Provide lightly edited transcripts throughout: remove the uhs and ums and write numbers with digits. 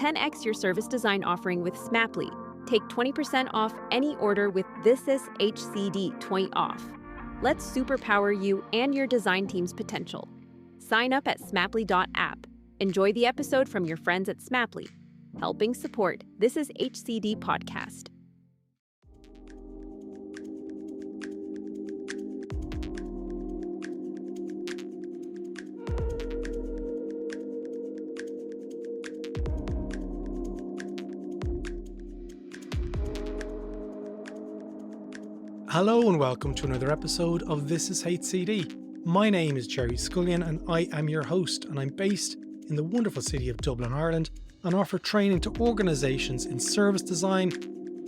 10x your service design offering with Smaply. Take 20% off any order with This Is HCD 20 off. Let's superpower you and your design team's potential. Sign up at smaply.app. Enjoy the episode from your friends at Smaply, helping support This Is HCD podcast. Hello and welcome to another episode of This Is HCD. My name is Gerry Scullion and I am your host, and I'm based in the wonderful city of Dublin, Ireland, and offer training to organisations in service design,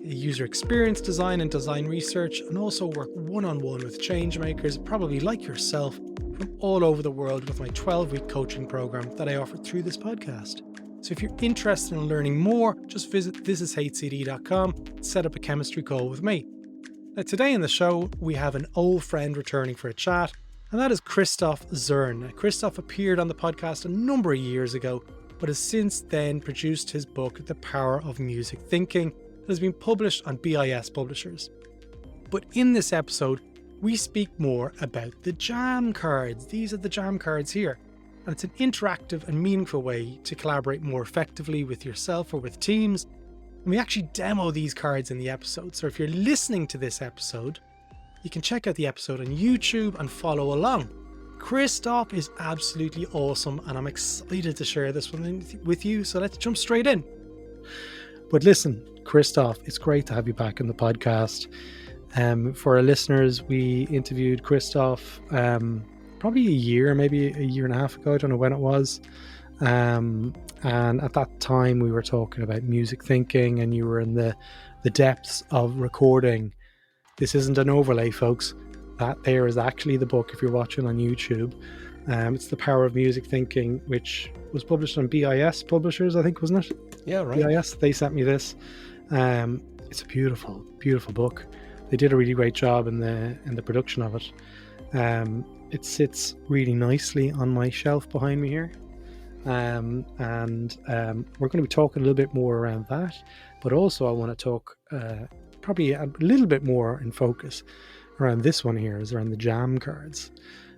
user experience design and design research, and also work one-on-one with change makers, probably like yourself, from all over the world with my 12-week coaching program that I offer through this podcast. So if you're interested in learning more, just visit thisishcd.com and set up a chemistry call with me. Now, today in the show, we have an old friend returning for a chat, and that is Christof Zürn. Now, Christof appeared on the podcast a number of years ago, but has since then produced his book, The Power of Music Thinking, that has been published on BIS Publishers. But in this episode, we speak more about the jam cards. These are the jam cards here. And it's an interactive and meaningful way to collaborate more effectively with yourself or with teams. And we actually demo these cards in the episode. So if you're listening to this episode, you can check out the episode on YouTube and follow along. Christof is absolutely awesome, and I'm excited to share this one with you. So let's jump straight in. But listen, Christof, it's great to have you back on the podcast. For our listeners, we interviewed Christof probably maybe a year and a half ago. I don't know when it was. And at that time we were talking about music thinking, and you were in the depths of recording. This isn't an overlay, folks. That there is actually the book if you're watching on YouTube. It's The Power of Music Thinking, which was published on BIS Publishers, I think, wasn't it? Yeah, right. BIS, they sent me this. It's a beautiful, beautiful book. They did a really great job in the production of it. It sits really nicely on my shelf behind me here. We're going to be talking a little bit more around that, but also I want to talk probably a little bit more in focus around this one here, is around the jam cards.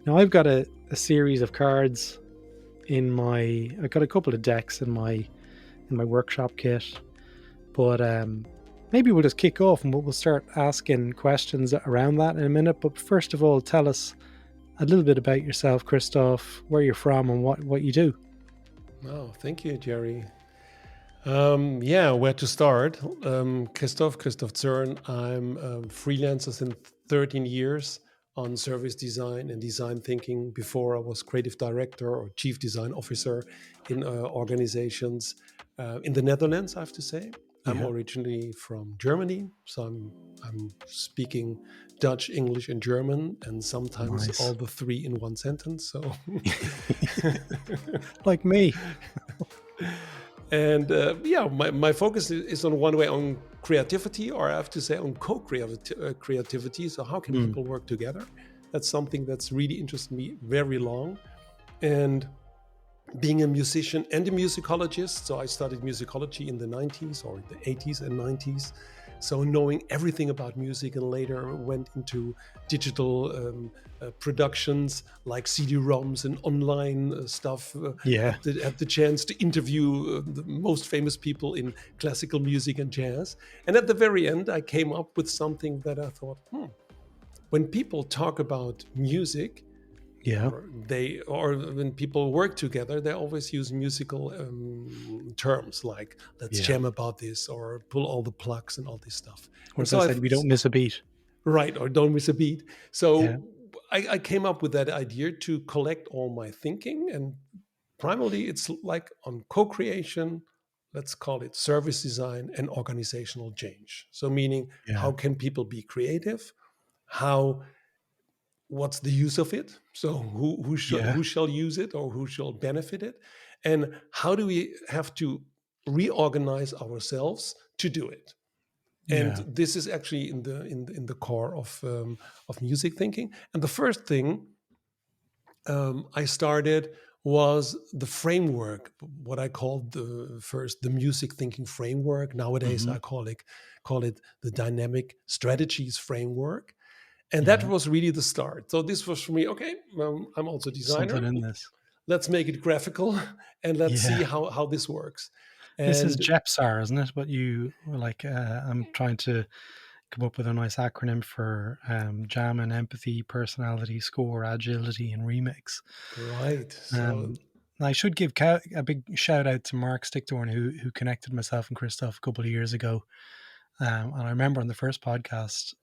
Now I've got a series of cards I've got a couple of decks in my workshop kit, but maybe we'll just kick off and we'll start asking questions around that in a minute. But first of all, tell us a little bit about yourself, Christof, where you're from and what you do. Oh, thank you, Gerry. Where to start? Christof Zürn. I'm a freelancer since 13 years on service design and design thinking. Before I was creative director or chief design officer in organizations in the Netherlands, I have to say. I'm originally from Germany, so I'm speaking Dutch, English, and German, and sometimes all the three in one sentence. So, like me. And my focus is on one way on creativity, or I have to say on co-creativity. So how can people work together? That's something that's really interested me very long. And being a musician and a musicologist, so I studied musicology in the 90s or the 80s and 90s. So knowing everything about music, and later went into digital productions like CD-ROMs and online stuff. Had the chance to interview the most famous people in classical music and jazz. And at the very end, I came up with something that I thought, when people talk about music, or when people work together, they always use musical terms like let's jam about this, or pull all the plugs and all this stuff. Or so we don't miss a beat. Right, or don't miss a beat. So I came up with that idea to collect all my thinking, and primarily it's like on co-creation, let's call it service design and organizational change. So meaning how can people be creative? What's the use of it? So who shall use it, or who shall benefit it? And how do we have to reorganize ourselves to do it? And this is actually in the core of music thinking. And the first thing I started was the framework, what I called the music thinking framework. Nowadays, Mm-hmm. I call it the dynamic strategies framework. And that Yeah, was really the start. So this was for me, okay, I'm also a something designer. in this. Let's make it graphical and let's see Yeah. how this works. This is And JEPSAR, isn't it? What you like? I'm trying to come up with a nice acronym for JAM and empathy, personality, score, agility, and remix. right. So Um, I should give a big shout out to Mark Stickthorne, who connected myself and Christof a couple of years ago. And I remember on the first podcast,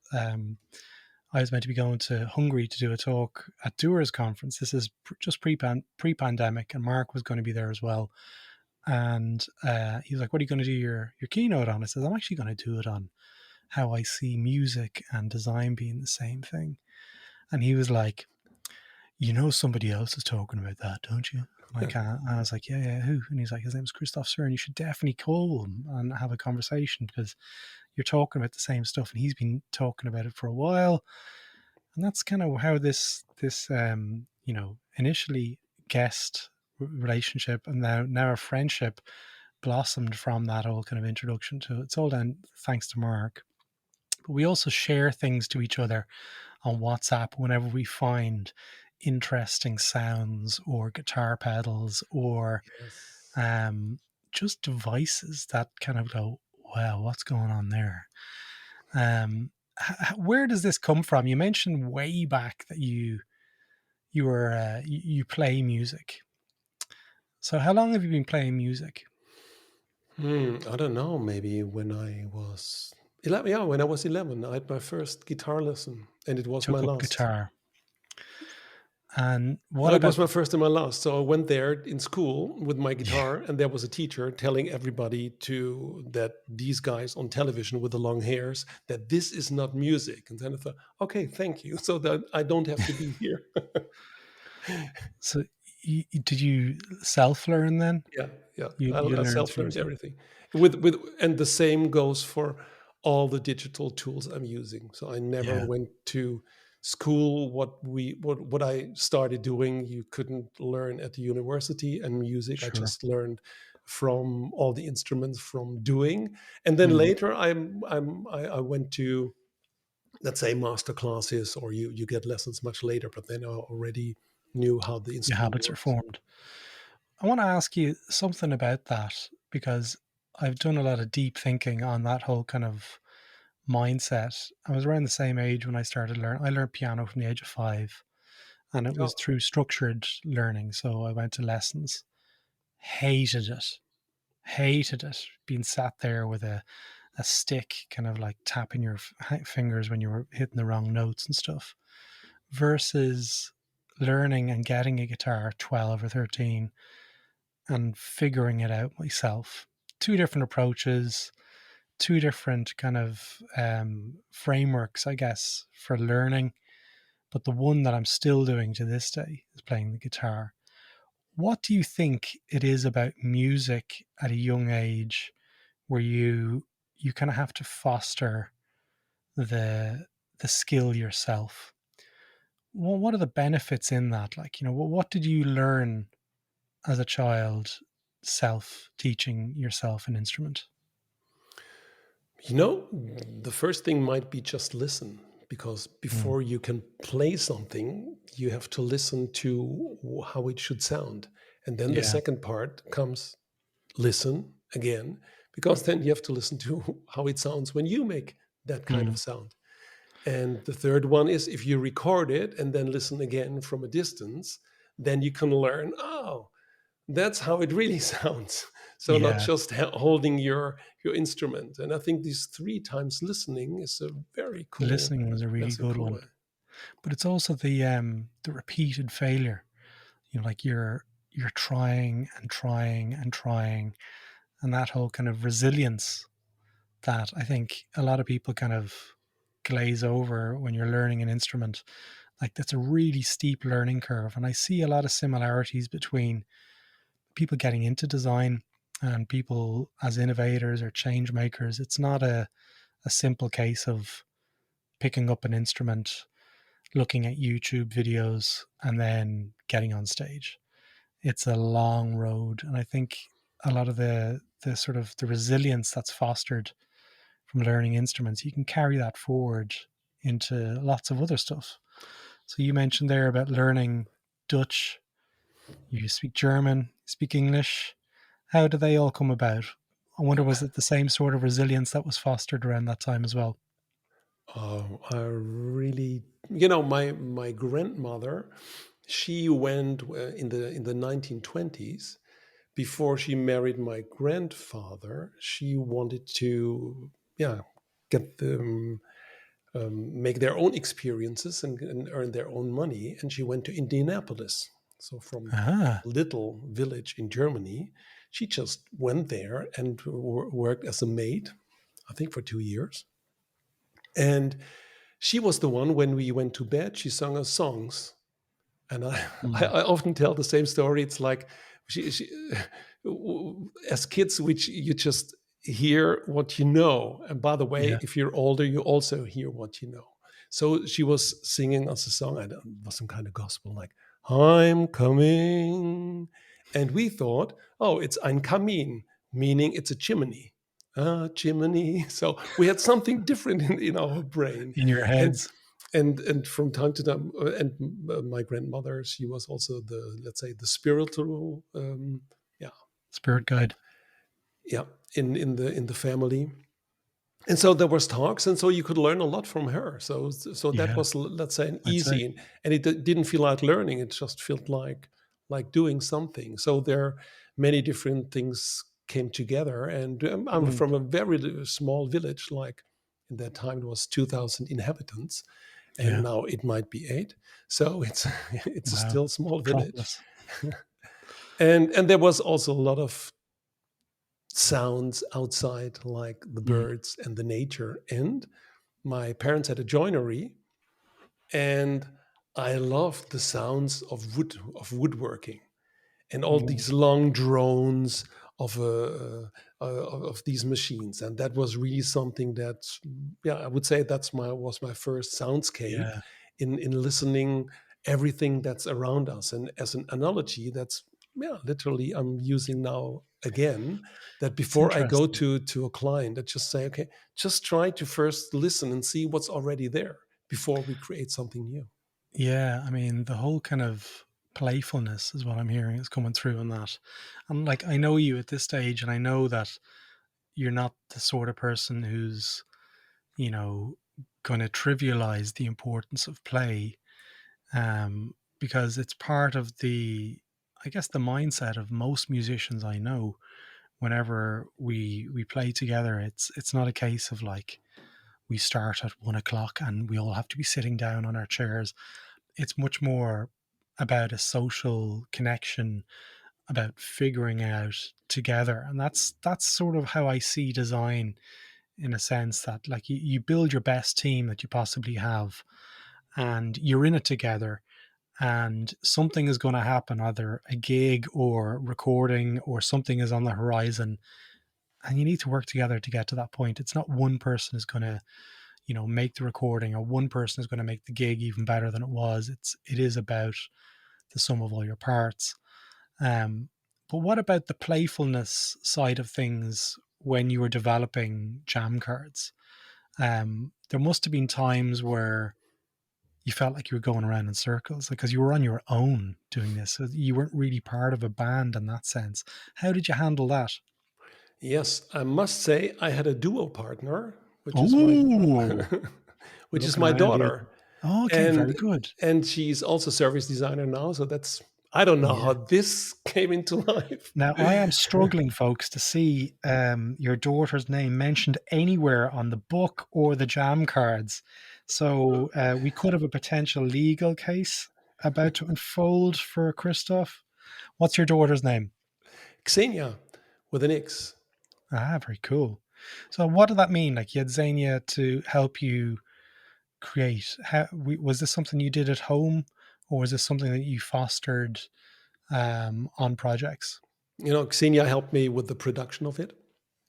I was meant to be going to Hungary to do a talk at Doers conference. This is just pre-pandemic, and Mark was going to be there as well. And he was like, "What are you going to do your keynote on?" I said, "I'm actually going to do it on how I see music and design being the same thing." And he was like, "You know, somebody else is talking about that, don't you?" Like, I was like, "Yeah, who?" And he's like, "His name's Christof Zürn. You should definitely call him and have a conversation because you're talking about the same stuff, and he's been talking about it for a while." And that's kind of how this initially guest relationship and now a friendship blossomed from that whole kind of introduction to it's all down thanks to Mark. But we also share things to each other on WhatsApp whenever we find interesting sounds or guitar pedals or yes. just devices that kind of go, wow, what's going on there? Where does this come from? You mentioned way back that you play music. So how long have you been playing music? I don't know. Maybe when I was 11. Yeah, when I was 11, I had my first guitar lesson, and it was my Took up last. guitar. And No, what it was about my first and my last. So I went there in school with my guitar, and there was a teacher telling everybody that these guys on television with the long hairs that this is not music. And then I thought, okay, thank you, so that I don't have to be here. so did you self-learn then? Yeah, yeah. You I learned through self-learned yourself. everything and the same goes for all the digital tools I'm using. So I never Yeah, went to school. What I started doing, you couldn't learn at the university, and music I sure. just learned from all the instruments from doing. And then Mm. later I went to, let's say, master classes, or you get lessons much later, but then I already knew how the Your instrument habits are works. formed. I want to ask you something about that because I've done a lot of deep thinking on that whole kind of mindset. I was around the same age when I started learning. I learned piano from the age of 5, and it was Oh, through structured learning. So I went to lessons, hated it, hated it, being sat there with a stick, kind of like tapping your fingers when you were hitting the wrong notes and stuff, versus learning and getting a guitar at 12 or 13 and figuring it out myself. Two different approaches, two different kind of frameworks, I guess, for learning. But the one that I'm still doing to this day is playing the guitar. What do you think it is about music at a young age where you kind of have to foster the the skill yourself? Well, what are the benefits in that? Like, what did you learn as a child, self teaching yourself an instrument? the first thing might be just listen, because Mm, before you can play something, you have to listen to how it should sound. And then the yeah. second part comes listen again, because then you have to listen to how it sounds when you make that kind Mm. of sound. And the third one is if you record it and then listen again from a distance, then you can learn, oh, that's how it really sounds. So not Yeah. just holding your instrument. And I think these 3 times listening is a very cool Listening was a really that's a good cool one. way. But it's also the repeated failure. Like you're trying and trying and trying, and that whole kind of resilience that I think a lot of people kind of glaze over when you're learning an instrument. Like that's a really steep learning curve. And I see a lot of similarities between people getting into design and people as innovators or change makers. It's not a simple case of picking up an instrument, looking at YouTube videos, and then getting on stage. it's a long road. And I think a lot of the sort of the resilience that's fostered from learning instruments, you can carry that forward into lots of other stuff. So you mentioned there about learning Dutch, you speak German, speak English. How do they all come about? I wonder, was it the same sort of resilience that was fostered around that time as well? Oh, I really, my grandmother, she went in the 1920s. Before she married my grandfather, she wanted to, yeah, get them make their own experiences and earn their own money. And she went to Indianapolis. So from Ah, a little village in Germany, she just went there and worked as a maid, I think for 2 years. And she was the one, when we went to bed, she sung us songs. And I, mm, I often tell the same story. It's like she as kids, which you just hear what you know. And by the way, yeah. if you're older, you also hear what you know. So she was singing us a song, and it was some kind of gospel, like "I'm coming," and we thought, oh, it's "Ein Kamin," meaning it's a chimney, a chimney. So we had something different in our brain, In your and heads, and from time to time, and my grandmother, she was also the, let's say, the spiritual, yeah, spirit guide. yeah, in the family. And so there was talks, and so you could learn a lot from her. So that Yeah, was, let's say, an I'd say. easy, and it didn't feel like learning. It just felt like doing something. So there many different things came together, and I'm Mm, from a very small village. Like in that time, it was 2,000 inhabitants, and yeah. now it might be 8. So it's it's a Wow. still small village, Metropolis. and there was also a lot of sounds outside, like the Mm, birds and the nature. And my parents had a joinery, and I loved the sounds of woodworking, and all mm, these long drones of these machines. And that was really something that, yeah, I would say that's my was my first soundscape yeah. in listening everything that's around us. And as an analogy, that's, yeah, literally I'm using now again, that It's before I go interesting. to a client, I just say, okay, just try to first listen and see what's already there before we create something new. Yeah, I mean, the whole kind of playfulness is what I'm hearing is coming through on that. And like, I know you at this stage, and I know that you're not the sort of person who's, you know, going to trivialize the importance of play, because it's part of the, I guess, the mindset of most musicians I know. Whenever we play together, it's not a case of like we start at 1 o'clock and we all have to be sitting down on our chairs. It's much more about a social connection, about figuring out together. And that's sort of how I see design, in a sense that like you build your best team that you possibly have, and you're in it together, and something is going to happen, either a gig or recording or something is on the horizon, and you need to work together to get to that point. It's not one person is going to, make the recording, or one person is going to make the gig even better than it was. It is about the sum of all your parts. But what about the playfulness side of things when you were developing jam cards? There must have been times where you felt like you were going around in circles because you were on your own doing this. So you weren't really part of a band in that sense. How did you handle that? Yes, I must say I had a duo partner, which is my Oh, which is looking my around here. daughter, Oh, okay, very and good. she's also service designer now. So that's, I don't know Yeah. how this came into life. Now, I am struggling, folks, to see your daughter's name mentioned anywhere on the book or the jam cards. So we could have a potential legal case about to unfold for Christoph. What's your daughter's name? Xenia with an X. Ah, very cool. So, what did that mean? Like, you had Xenia to help you create. Was this something you did at home, or was this something that you fostered on projects? Xenia helped me with the production of it,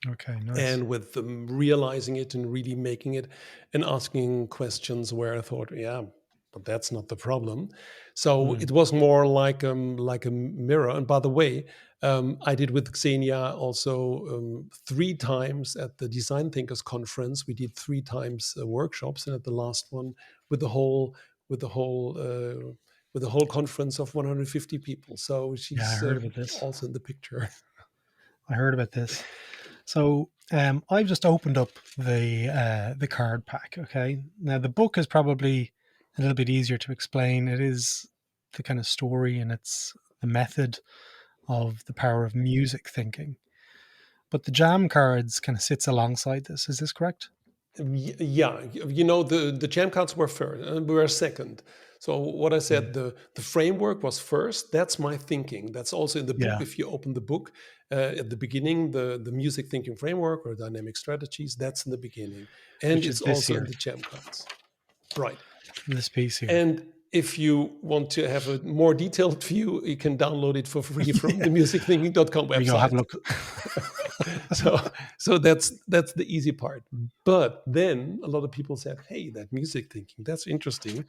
Okay, nice. and with realizing it and really making it, and asking questions where I thought, yeah, but that's not the problem. So it was more like a mirror. And by the way, I did with Xenia also 3 times at the Design Thinkers conference. We did 3 times workshops, and at the last one with the whole conference of 150 people. So I she's heard about this. also in the picture. I heard about this. So I've just opened up the card pack. Okay, now the book is probably a little bit easier to explain. It is the kind of story, and it's the method of the power of music thinking. But the jam cards kind of sits alongside this. Is this correct? Yeah, the jam cards were first, were second. So what I said, the framework was first. That's my thinking. That's also in the book. Yeah. If you open the book at the beginning, the music thinking framework or dynamic strategies, that's in the beginning, and Which is it's this also in here. the jam cards, right? This piece here. And if you want to have a more detailed view, you can download it for free from the musicthinking.com There you go, have a website. look. so that's the easy part. But then a lot of people said, "Hey, that music thinking, that's interesting.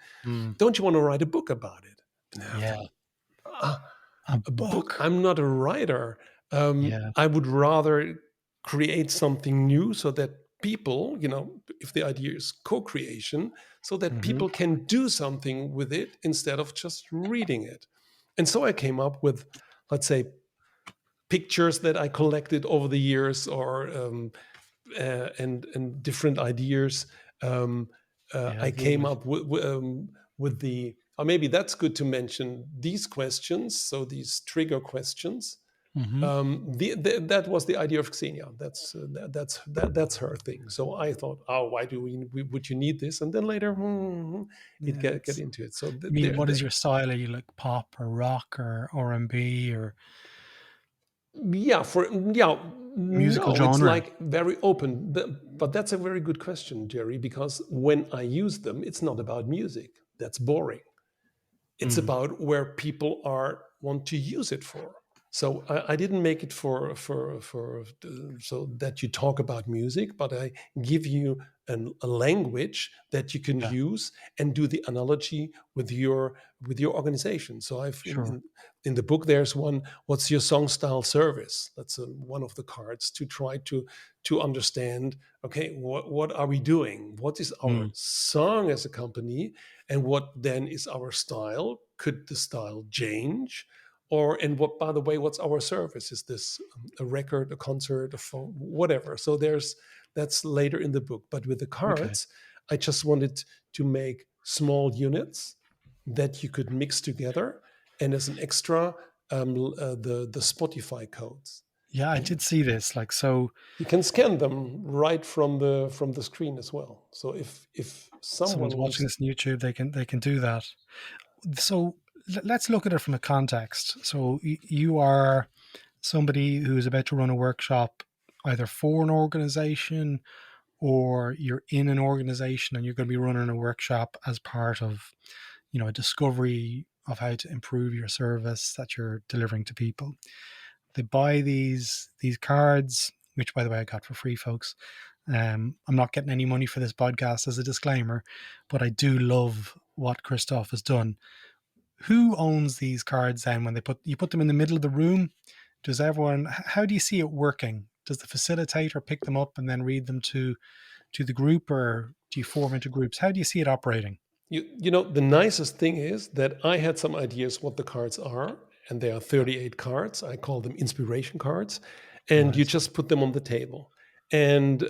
Don't you want to write a book about it?" And I Yeah. thought, A book. I'm not a writer. Yeah. I would rather create something new so that people, if the idea is co-creation, so that people can do something with it instead of just reading it. And so I came up with, let's say, pictures that I collected over the years, or and different ideas. I came up with the. Or maybe that's good to mention these questions. So these trigger questions. That was the idea of Xenia. That's her thing. So I thought, oh, why would you need this? And then later, it get into it. So I mean, what is your style? Are you like pop or rock or R&B or musical genre? It's like very open. But that's a very good question, Gerry, because when I use them, it's not about music. That's boring. It's about where people want to use it for. So I didn't make it for so that you talk about music, but I give you a language that you can use and do the analogy with your organization. So in the book there's one. What's your song style service? That's one of the cards to try to understand. Okay, what are we doing? What is our song as a company, and what then is our style? Could the style change? And what, by the way, what's our service? Is this a record, a concert, a phone, whatever? So that's later in the book. But with the cards, I just wanted to make small units that you could mix together, and as an extra, the Spotify codes. Yeah, I did see this. Like, so you can scan them right from the screen as well. So if someone's watching this on YouTube, they can do that. So let's look at it from a context. So you are somebody who is about to run a workshop either for an organization, or you're in an organization and you're going to be running a workshop as part of, a discovery of how to improve your service that you're delivering to people. They buy these cards, which, by the way, I got for free, folks. I'm not getting any money for this podcast, as a disclaimer, but I do love what Christof has done. Who owns these cards then when you put them in the middle of the room? Does everyone, how do you see it working? Does the facilitator pick them up and then read them to the group, or do you form into groups? How do you see it operating? The nicest thing is that I had some ideas what the cards are, and there are 38 cards. I call them inspiration cards, and you just put them on the table. And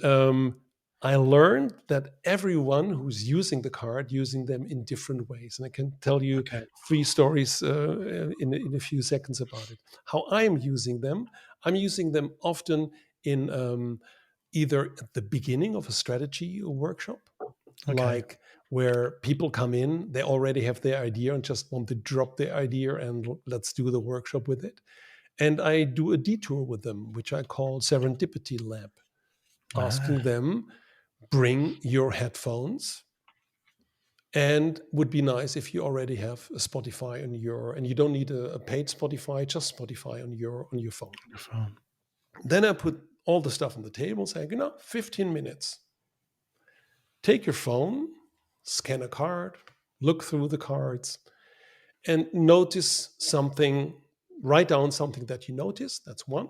I learned that everyone who's using the card, using them in different ways. And I can tell you 3 stories in a few seconds about it. How I'm using them often in either at the beginning of a strategy workshop, like where people come in, they already have their idea and just want to drop their idea and let's do the workshop with it. And I do a detour with them, which I call Serendipity Lab, asking them, bring your headphones, and would be nice if you already have a Spotify and you don't need a paid Spotify, just Spotify on your phone. Then I put all the stuff on the table, saying, 15 minutes. Take your phone, scan a card, look through the cards, and notice something. Write down something that you notice. That's one.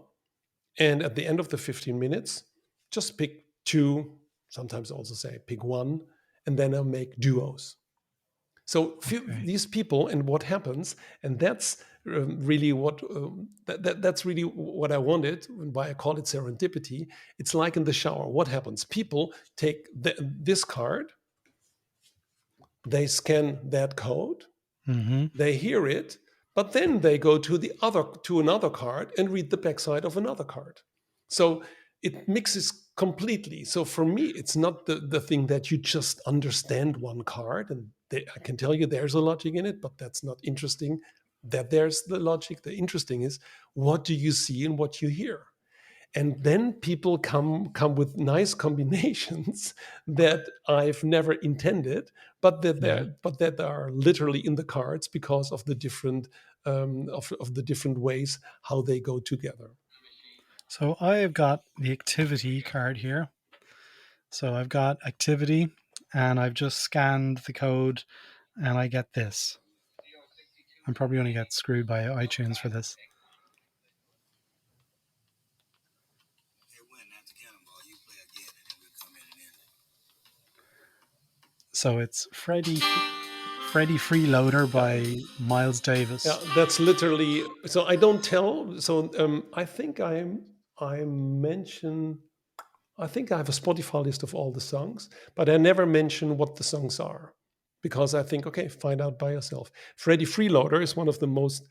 And at the end of the 15 minutes, just pick two, sometimes also say pick one, and then I'll make duos. So these people, and what happens, and that's really what that's really what I wanted, and why I call it serendipity. It's like in the shower. What happens? People take this card, they scan that code, they hear it, but then they go to another card and read the backside of another card. So it mixes completely. So for me, it's not the thing that you just understand one card, and I can tell you there's a logic in it, but that's not interesting. That there's the logic. The interesting is, what do you see and what you hear? And then people come with nice combinations that I've never intended, but that are literally in the cards because of the different of the different ways how they go together. So I have got the activity card here. So I've got activity, and I've just scanned the code, and I get this. I'm probably going to get screwed by iTunes for this. So it's Freddy Freeloader by Miles Davis. Yeah, that's literally. So I don't tell. So I think I mention. I think I have a Spotify list of all the songs, but I never mention what the songs are, because I think, okay, find out by yourself. Freddy Freeloader is one of the most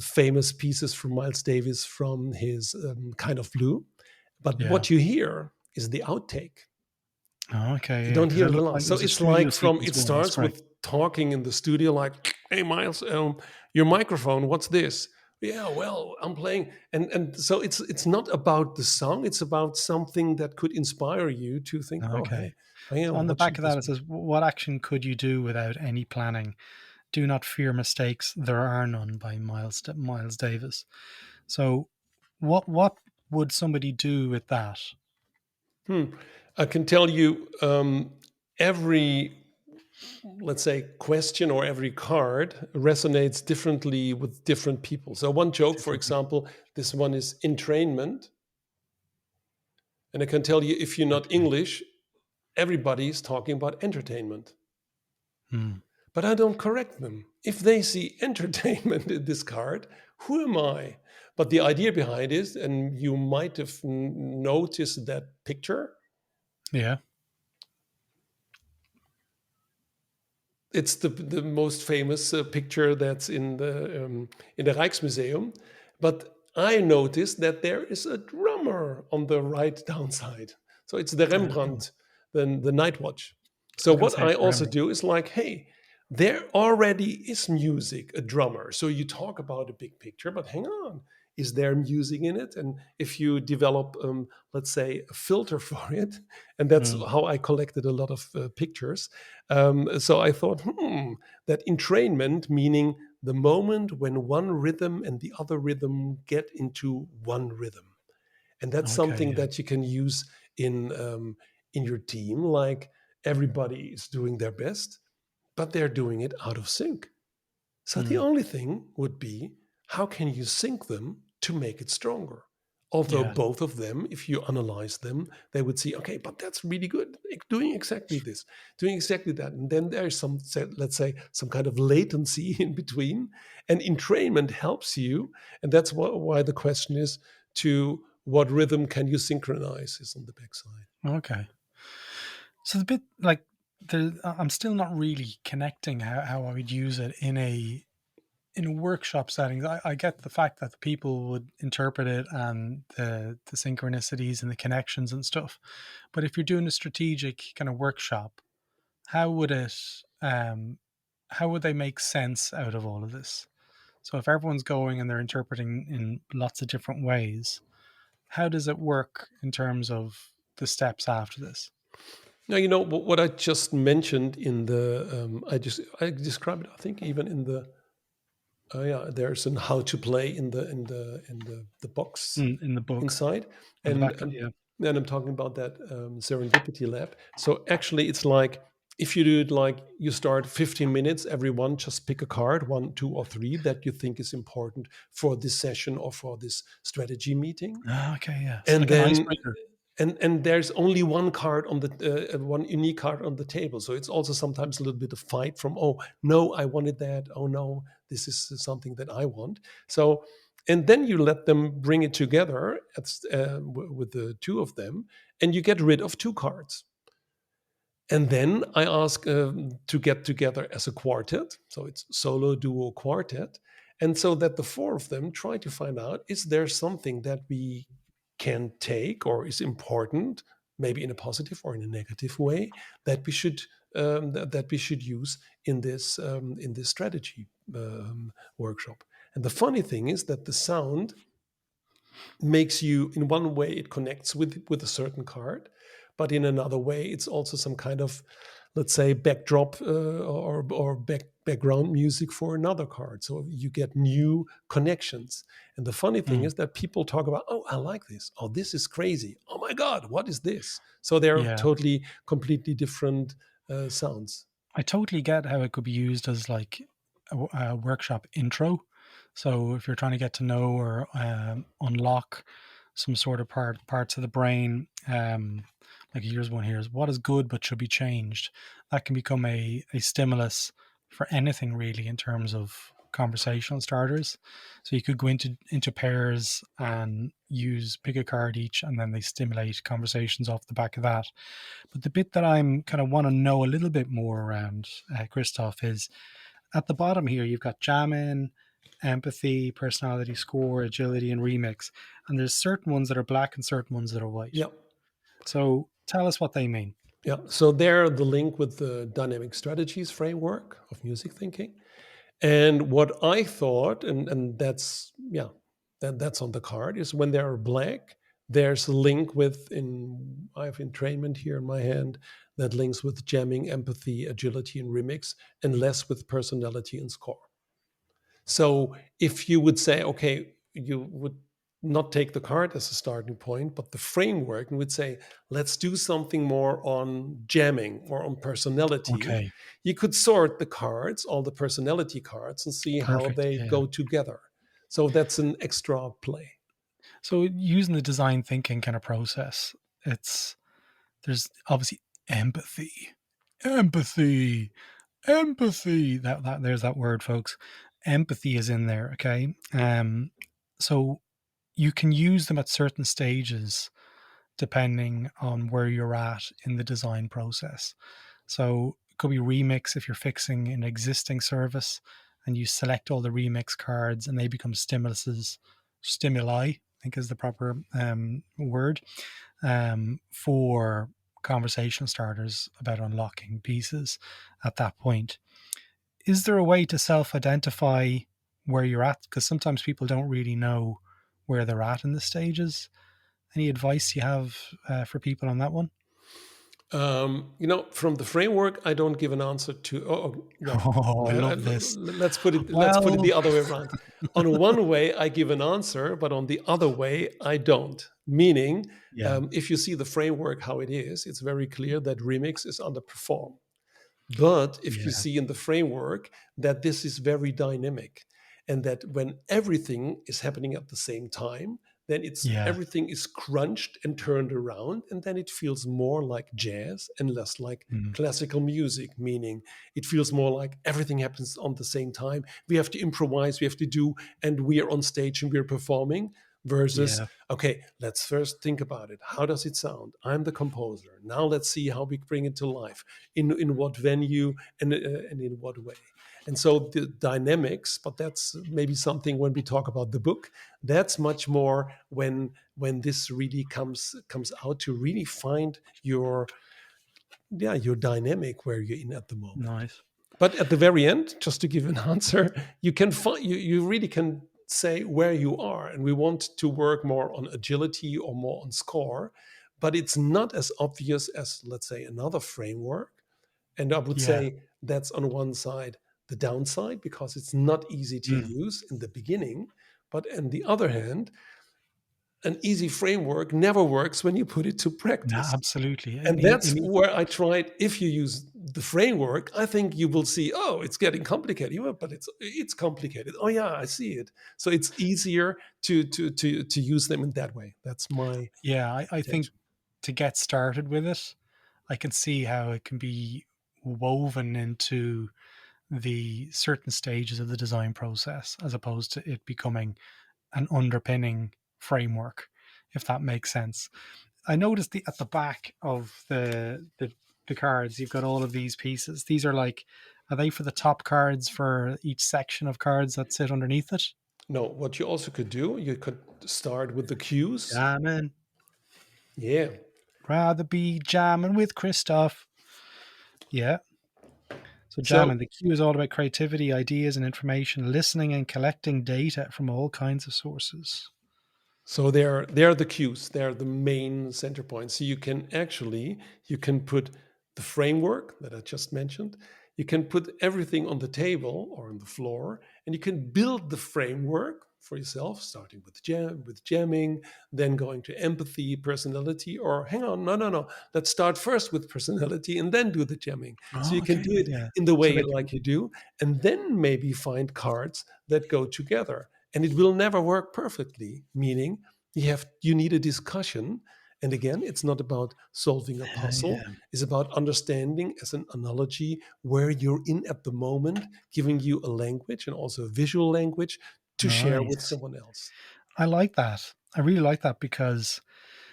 famous pieces from Miles Davis from his Kind of Blue. But what you hear is the outtake. Okay, you don't hear the last. So it's like it starts with talking in the studio, like, "Hey Miles, your microphone, what's this?" Yeah, well, I'm playing, and so it's not about the song; it's about something that could inspire you to think. Okay. Oh, hey, so on the back of that, it says, "What action could you do without any planning? Do not fear mistakes. There are none." By Miles Davis. So, what would somebody do with that? I can tell you, every, let's say, question or every card resonates differently with different people. So one joke, for example, this one is entrainment. And I can tell you, if you're not English, everybody is talking about entertainment. But I don't correct them. If they see entertainment in this card, who am I? But the idea behind it, and you might have noticed that picture. Yeah. It's the most famous picture that's in the Rijksmuseum. But I noticed that there is a drummer on the right downside. So it's the Rembrandt, the Night Watch. So what I also do is like, hey, there already is music, a drummer. So you talk about a big picture, but hang on, is there music in it? And if you develop, let's say, a filter for it, and that's how I collected a lot of pictures. So I thought, that entrainment, meaning the moment when one rhythm and the other rhythm get into one rhythm. And that's something that you can use in your team. Like, everybody is doing their best, but they're doing it out of sync. So the only thing would be, how can you sync them to make it stronger? Although both of them, if you analyze them, they would see, okay, but that's really good, doing exactly this, doing exactly that. And then there's some, let's say, some kind of latency in between. And entrainment helps you. And that's why the question is, to what rhythm can you synchronize, is on the backside. Okay. So the bit, like, I'm still not really connecting how I would use it in a workshop setting. I get the fact that the people would interpret it and the synchronicities and the connections and stuff. But if you're doing a strategic kind of workshop, how would they make sense out of all of this? So if everyone's going and they're interpreting in lots of different ways, how does it work in terms of the steps after this? Now, what I just mentioned in the, I described it, I think, even in the, there's an how to play in the box, in the book inside, and I'm talking about that serendipity lab. So actually, it's like, if you do it like you start 15 minutes, everyone just pick a card, 1, 2, or 3 that you think is important for this session or for this strategy meeting. Okay, yeah. So And like an then icebreaker. and there's only one card on the one unique card on the table, so it's also sometimes a little bit of fight from, oh no, I wanted that, oh no, this is something that I want. So and then you let them bring it together with the two of them, and you get rid of 2 cards. And then I ask to get together as a quartet. So it's solo, duo, quartet. And so that the 4 of them try to find out, is there something that we can take or is important, maybe in a positive or in a negative way, that we should that we should use in this strategy workshop. And the funny thing is that the sound makes you, in one way it connects with a certain card, but in another way it's also some kind of, let's say, backdrop or background music for another card, so you get new connections. And the funny thing Mm. is that people talk about, oh, I like this, oh, this is crazy, oh my god, what is this? So they're Yeah. totally completely different sounds. I totally get how it could be used as like a workshop intro. So if you're trying to get to know or unlock some sort of parts of the brain, like here's one here is what is good but should be changed. That can become a stimulus for anything really in terms of conversational starters. So you could go into pairs and pick a card each, and then they stimulate conversations off the back of that. But the bit that I'm kind of want to know a little bit more around, Christof, is at the bottom here, you've got jamming, empathy, personality score, agility, and remix. And there's certain ones that are black and certain ones that are white. Yeah. So tell us what they mean. Yeah, so they're the link with the dynamic strategies framework of music thinking. And what I thought, and that's, yeah, that's on the card, is when they're black, there's a link with, I have entrainment here in my hand, that links with jamming, empathy, agility, and remix, and less with personality and score. So if you would say, okay, you would not take the card as a starting point, but the framework, and would say, let's do something more on jamming or on personality. Okay, You could sort the cards, all the personality cards, and see how perfect. they Yeah. go together. So that's an extra play. So using the design thinking kind of process, there's obviously empathy. That there's that word, folks. Empathy is in there, okay? So you can use them at certain stages depending on where you're at in the design process. So it could be remix if you're fixing an existing service and you select all the remix cards and they become stimuli, I think is the proper word, for conversation starters about unlocking pieces at that point. Is there a way to self-identify where you're at? Because sometimes people don't really know where they're at in the stages. Any advice you have for people on that one? From the framework, I don't give an answer to. No, Oh, I love this. let's put it. Let's put it Well, the other way around. On one way, I give an answer, but on the other way, I don't. Meaning, yeah, if you see the framework how it is, it's very clear that remix is underperformed. But if you yeah, see in the framework that this is very dynamic, and that when everything is happening at the same time, then yeah. everything is crunched and turned around, and then it feels more like jazz and less like Mm, classical music, meaning it feels more like everything happens on the same time. We have to improvise, we have to do, and we are on stage and we're performing. Versus, yeah, okay, let's first think about it. How does it sound? I'm the composer. Now let's see how we bring it to life. In what venue and in what way. And so the dynamics, but that's maybe something when we talk about the book, that's much more when this really comes out, to really find your dynamic where you're in at the moment. nice. But at the very end, just to give an answer, you can find, you really can say where you are. And we want to work more on agility or more on score, but it's not as obvious as, let's say, another framework. And I would Yeah. say that's on one side the downside, because it's not easy to Mm. use in the beginning. But on the other hand, an easy framework never works when you put it to No, practice. absolutely. And that's where I tried, if you use the framework, I think you will see, oh, it's getting complicated. But it's complicated. Oh yeah, I see it. So it's easier to use them in that way. That's my Yeah, I think intention. to get started with it, I can see how it can be woven into the certain stages of the design process as opposed to it becoming an underpinning framework, if that makes sense. I noticed at the back of the cards, you've got all of these pieces. These are like, are they for the top cards for each section of cards that sit underneath it? No, what you also could do, you could start with the cues. Jamming. Yeah. Rather be jamming with Christof. Yeah. So So jamming, the cue is all about creativity, ideas and information, listening and collecting data from all kinds of sources. So they're the cues. They're the main center points. So you can put the framework that I just mentioned. You can put everything on the table or on the floor, and you can build the framework for yourself, starting with jamming, then going to empathy, personality, or hang on, no. Let's start first with personality and then do the jamming. So Oh, you can okay. do it Yeah. in the So way they can, like you do, and then maybe find cards that go together, and it will never work perfectly, meaning you need a discussion. And again, it's not about solving a puzzle, yeah. it's about understanding as an analogy where you're in at the moment, giving you a language and also a visual language to share with Nice. someone else. I like that. I really like that because,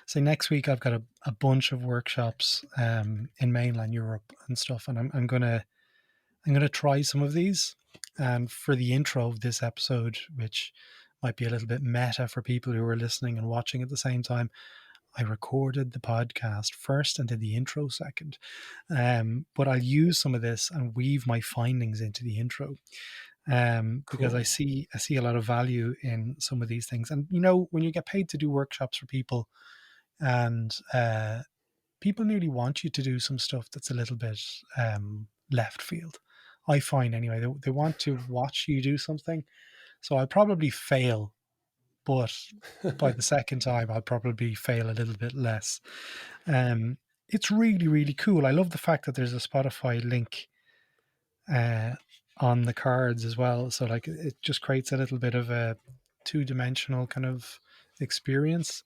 say, next week I've got a bunch of workshops in mainland Europe and stuff, and I'm gonna try some of these. And for the intro of this episode, which might be a little bit meta for people who are listening and watching at the same time, I recorded the podcast first and did the intro second. But I'll use some of this and weave my findings into the intro, because Cool. I see a lot of value in some of these things. And when you get paid to do workshops for people, and people nearly want you to do some stuff that's a little bit left field. I find anyway, they want to watch you do something. So I'll probably fail, but by the second time, I'll probably fail a little bit less. It's really, really cool. I love the fact that there's a Spotify link uh, on the cards as well. So like it just creates a little bit of a two-dimensional kind of experience,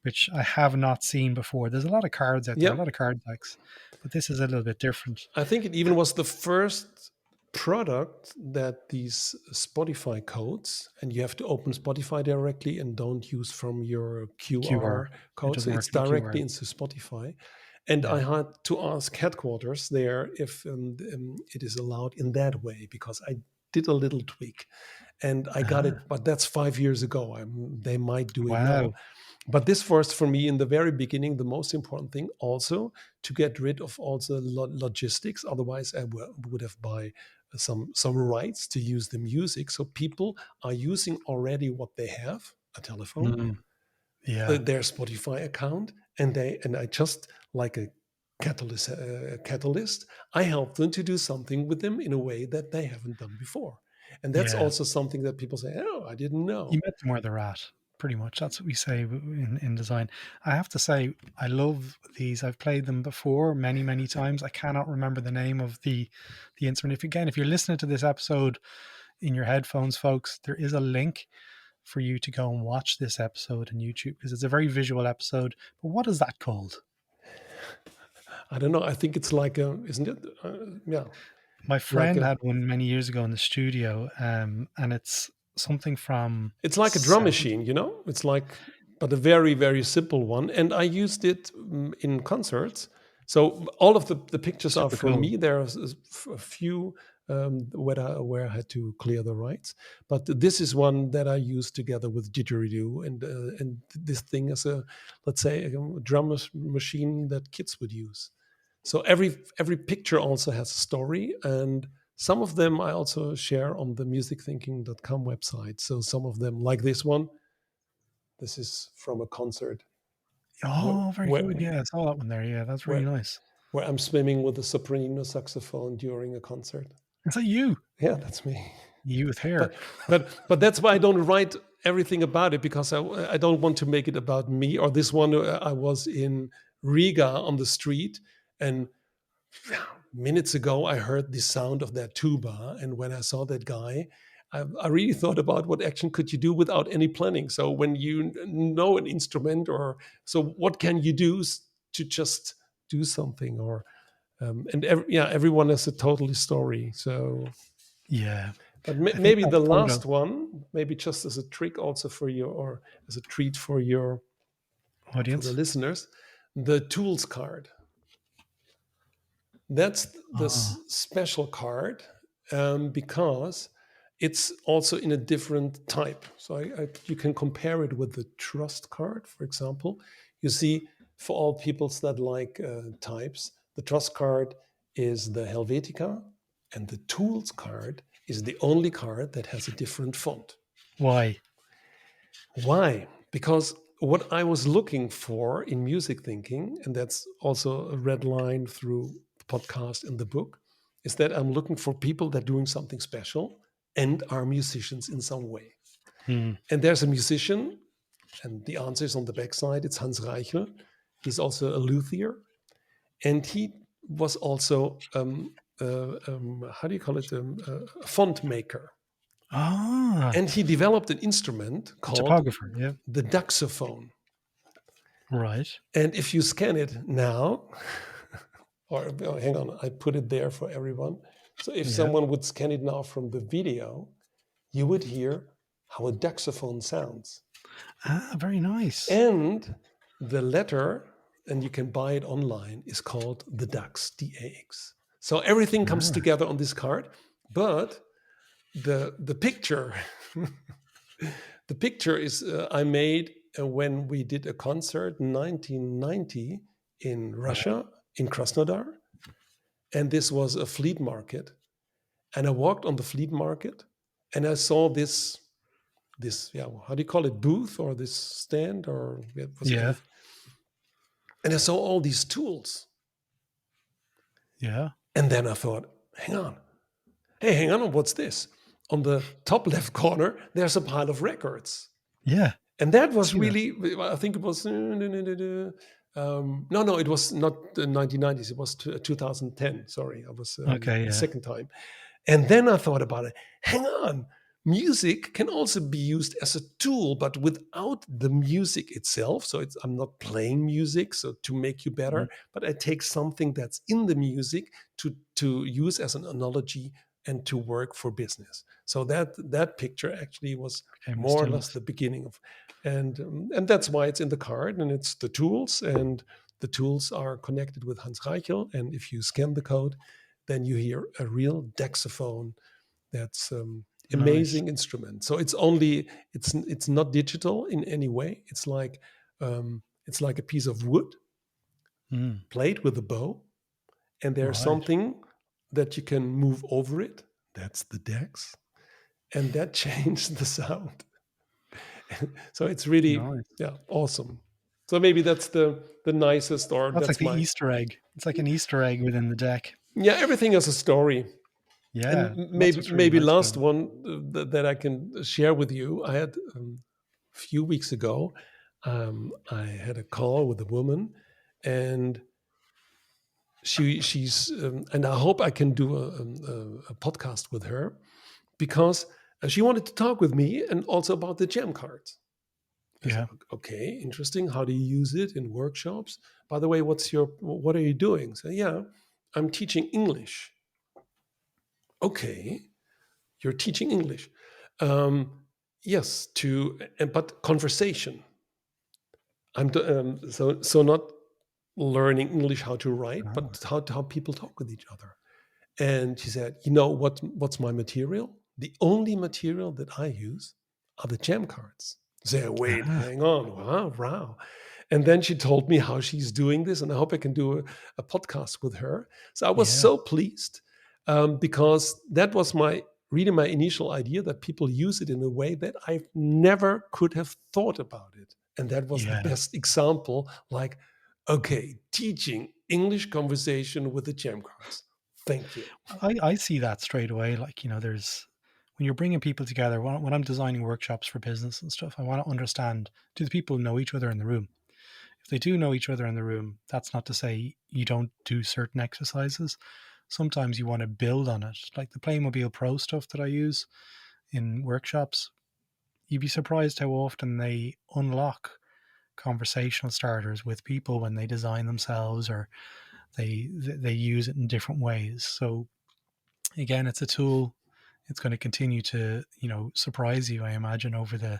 which I have not seen before. There's a lot of cards out there, a Yeah, lot of card decks, but this is a little bit different. I think it even was the first product that these Spotify codes, and you have to open Spotify directly and don't use from your QR. QR It code. So doesn't work it's from QR. directly into Spotify. And I Yeah. had to ask headquarters there if it is allowed in that way, because I did a little tweak and I got Ah, it, but that's 5 years ago. They might do it now. wow. But this was for me in the very beginning the most important thing, also to get rid of all the logistics. Otherwise, I would have buy some rights to use the music. So people are using already what they have, a telephone, Mm, yeah. their Spotify account, and I just like a catalyst. I help them to do something with them in a way that they haven't done before, and that's Yeah. also something that people say, "Oh, I didn't You know." met them where they're at, pretty much. That's what we say in design. I have to say, I love these. I've played them before many, many times. I cannot remember the name of the instrument. If you're listening to this episode in your headphones, folks, there is a link for you to go and watch this episode on YouTube because it's a very visual episode. But what is that called? I don't know. I think it's like isn't it? Yeah, My like friend had one many years ago in the studio, and it's something from it's like a drum 70. machine, It's like, but a very, very simple one. And I used it in concerts. So all of the pictures are Super from cool. me. There's a few where I had to clear the rights. But this is one that I used together with didgeridoo, and this thing is let's say, a drum machine that kids would use. So every picture also has a story, and some of them I also share on the musicthinking.com website. So some of them, like this one, this is from a concert where Oh, very where, good. Yeah, I saw that one there. Yeah, that's really where, nice. where I'm swimming with a soprano saxophone during a concert. Is that you? Yeah, that's me. You with hair. But that's why I don't write everything about it, because I don't want to make it about me. Or this one, I was in Riga on the street, and minutes ago, I heard the sound of that tuba. And when I saw that guy, I really thought about what action could you do without any planning. So when you know an instrument, or so what can you do to just do something? Or everyone has a totally story. So Yeah. but I think maybe that the photo. last one, maybe just as a trick also for you, or as a treat for your for the Audience. listeners, the tools card. That's this special card because it's also in a different type. So you can compare it with the trust card, for example. You see, for all peoples that like types, the trust card is the Helvetica, and the tools card is the only card that has a different font. Why? Why? Because what I was looking for in music thinking, and that's also a red line through the podcast and the book, is that I'm looking for people that are doing something special and are musicians in some way. Hmm. And there's a musician, and the answer is on the backside. It's Hans Reichel. He's also a luthier, and he was also how do you call it, a font maker. And he developed an instrument called Topographer. Yeah. the Daxophone. Right. And if you scan it now, or hang on, I put it there for everyone. So if someone would scan it now from the video, you would hear how a Daxophone sounds. Very nice. And the letter, and you can buy it online, is called the DAX, DAX. So everything comes together on this card, but the picture, the picture is I made when we did a concert in 1990 in Russia, in Krasnodar. And this was a flea market. And I walked on the flea market and I saw this, how do you call it, booth, or this stand, or booth. And I saw all these tools. Yeah. And then I thought, hang on, what's this? On the top left corner, there's a pile of records. Yeah. And that was really, I think it was, it was not the 1990s. It was 2010. Sorry, I was the second time. And then I thought about it. Hang on, music can also be used as a tool, but without the music itself. So I'm not playing music so to make you better, but I take something that's in the music to use as an analogy and to work for business. So that picture actually was more or less the beginning of, and that's why it's in the card, and it's the tools, and the tools are connected with Hans Reichel. And if you scan the code, then you hear a real Daxophone. That's amazing instrument. So it's not digital in any way. It's like a piece of wood played with a bow, and there's something that you can move over it. That's the Dax, and that changed the sound. So it's really awesome. So maybe that's the nicest, or that's like the Easter egg. It's like an Easter egg within the deck. Yeah, everything has a story. Yeah, and maybe last one that I can share with you. I had a few weeks ago, I had a call with a woman, and she's and I hope I can do a podcast with her, because she wanted to talk with me and also about the gem cards. Said, okay, interesting. How do you use it in workshops? By the way, what are you doing? So I'm teaching English. Okay, you're teaching English. Yes, but conversation. I'm so not learning English how to write, but how people talk with each other. And she said, you know what's my material? The only material that I use are the gem cards. I said, wait, hang on, wow. And then she told me how she's doing this, and I hope I can do a podcast with her. So I was so pleased because that was my initial idea, that people use it in a way that I never could have thought about it. And that was the best example, like, okay, teaching English conversation with the gem cards. Thank you. I see that straight away. Like, there's, when you're bringing people together, when I'm designing workshops for business and stuff, I want to understand, do the people know each other in the room? if they do know each other in the room, that's not to say you don't do certain exercises. Sometimes you want to build on it, like the Playmobil Pro stuff that I use in workshops. You'd be surprised how often they unlock conversational starters with people when they design themselves, or they use it in different ways. So again, it's a tool. It's going to continue to, surprise you, I imagine, over the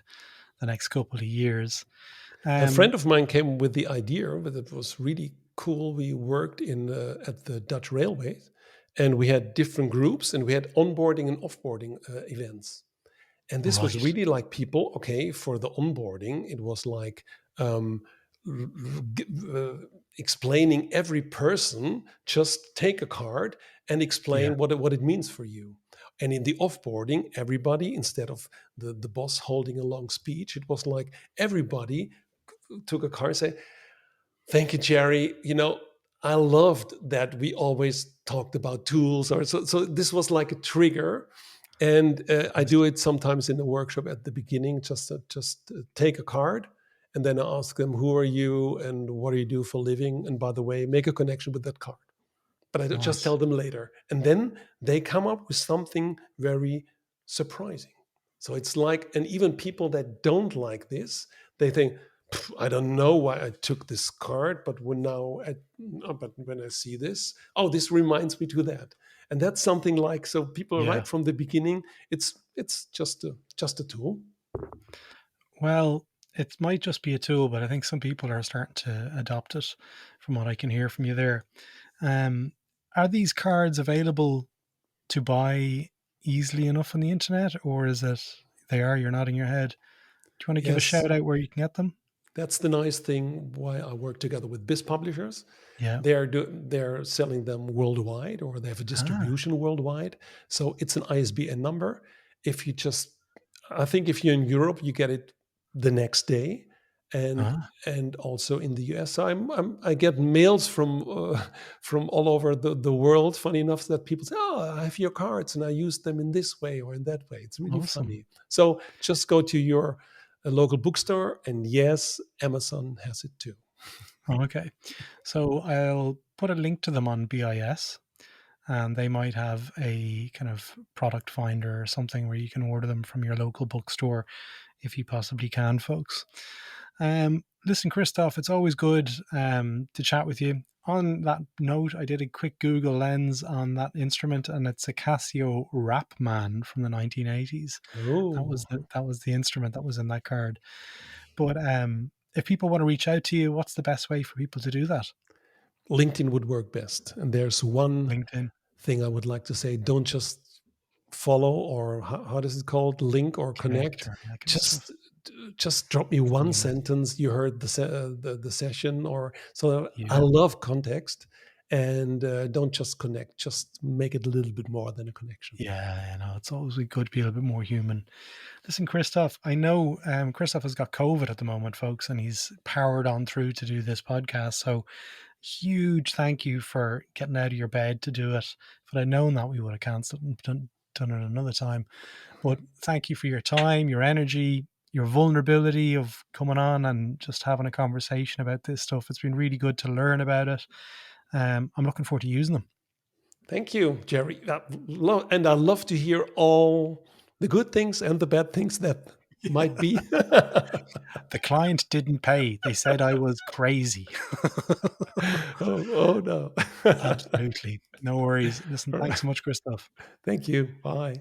next couple of years. A friend of mine came with the idea, but it was really cool. We worked at the Dutch Railways, and we had different groups, and we had onboarding and offboarding events. And this was Right. really like people, okay, for the onboarding, it was like explaining every person, just take a card and explain what it means for you. And in the offboarding, everybody, instead of the boss holding a long speech, it was like everybody took a card and say, thank you, Gerry. I loved that we always talked about tools. So this was like a trigger. And I do it sometimes in the workshop at the beginning, just take a card. And then I ask them, who are you and what do you do for a living? And by the way, make a connection with that card. But I don't just tell them later. And then they come up with something very surprising. So it's like, and even people that don't like this, they think, I don't know why I took this card, but when I see this, this reminds me to that. And that's something like, so people right from the beginning, it's just a tool. Well, it might just be a tool, but I think some people are starting to adopt it from what I can hear from you there. Are these cards available to buy easily enough on the internet, or is it you're nodding your head? Do you want to give a shout out where you can get them? That's the nice thing why I work together with BIS Publishers. Yeah. They're selling them worldwide, or they have a distribution worldwide. So it's an ISBN number. I think if you're in Europe, you get it the next day. And also in the US, I get mails from all over the world. Funny enough, that people say, I have your cards and I use them in this way or in that way. It's really funny. So just go to your local bookstore, and yes, Amazon has it too. Okay, so I'll put a link to them on BIS, and they might have a kind of product finder or something where you can order them from your local bookstore if you possibly can, folks. Listen, Christof, it's always good to chat with you. On that note, I did a quick Google lens on that instrument, and it's a Casio Rapman from the 1980s. That was the instrument that was in that card. But if people want to reach out to you, what's the best way for people to do that? LinkedIn would work best. And there's one thing I would like to say: don't just follow, or how does it called, link or connect. Just drop me one sentence. You heard the session, or so. I love context, and don't just connect. Just make it a little bit more than a connection. Yeah, I know. It's always good to be a little bit more human. Listen, Christof, I know Christof has got COVID at the moment, folks, and he's powered on through to do this podcast. So huge thank you for getting out of your bed to do it. If I'd known that, we would have cancelled and done it another time. But thank you for your time, your energy, your vulnerability of coming on and just having a conversation about this stuff. It's been really good to learn about it. I'm looking forward to using them. Thank you, Gerry. And I love to hear all the good things and the bad things that might be. The client didn't pay. They said I was crazy. Oh no. Absolutely. No worries. Listen, thanks so much, Christof. Thank you. Bye.